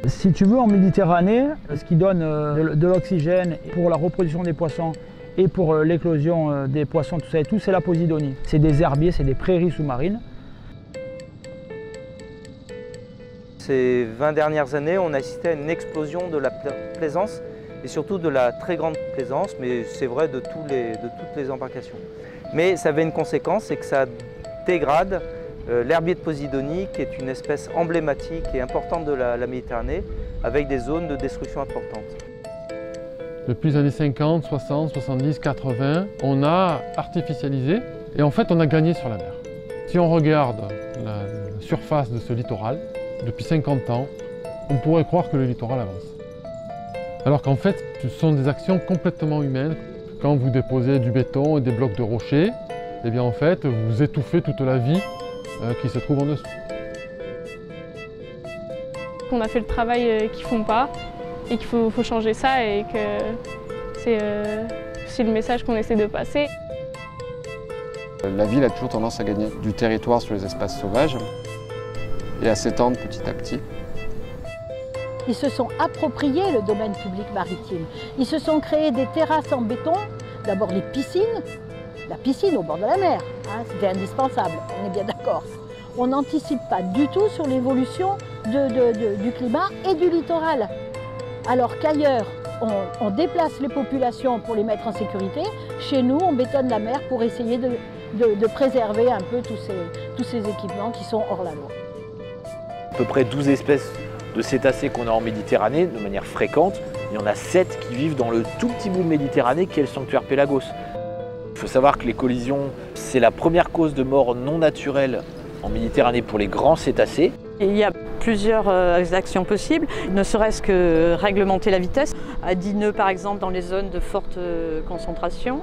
Si tu veux, en Méditerranée, ce qui donne de l'oxygène pour la reproduction des poissons et pour l'éclosion des poissons, tout ça et tout, c'est la posidonie. C'est des herbiers, c'est des prairies sous-marines. Ces 20 dernières années, on a assisté à une explosion de la plaisance et surtout de la très grande plaisance, mais c'est vrai de toutes les embarcations. Mais ça avait une conséquence, c'est que ça dégrade l'herbier de Posidonie, qui est une espèce emblématique et importante de la Méditerranée, avec des zones de destruction importantes. Depuis les années 50, 60, 70, 80, on a artificialisé et en fait on a gagné sur la mer. Si on regarde la surface de ce littoral, depuis 50 ans, on pourrait croire que le littoral avance. Alors qu'en fait, ce sont des actions complètement humaines. Quand vous déposez du béton et des blocs de rochers, eh bien en fait, vous étouffez toute la vie qui se trouve en dessous. On a fait le travail qu'ils ne font pas et qu'il faut changer ça et que c'est le message qu'on essaie de passer. La ville a toujours tendance à gagner du territoire sur les espaces sauvages et à s'étendre petit à petit. Ils se sont appropriés le domaine public maritime. Ils se sont créés des terrasses en béton, d'abord les piscines, la piscine au bord de la mer, hein, c'était indispensable, on est bien d'accord. On n'anticipe pas du tout sur l'évolution du climat et du littoral. Alors qu'ailleurs, on déplace les populations pour les mettre en sécurité, chez nous, on bétonne la mer pour essayer de préserver un peu tous ces équipements qui sont hors la loi. À peu près 12 espèces de cétacés qu'on a en Méditerranée de manière fréquente. Il y en a 7 qui vivent dans le tout petit bout de Méditerranée qui est le sanctuaire Pélagos. Il faut savoir que les collisions, c'est la première cause de mort non naturelle en Méditerranée pour les grands cétacés. Il y a plusieurs actions possibles, ne serait-ce que réglementer la vitesse, à 10 nœuds par exemple dans les zones de forte concentration.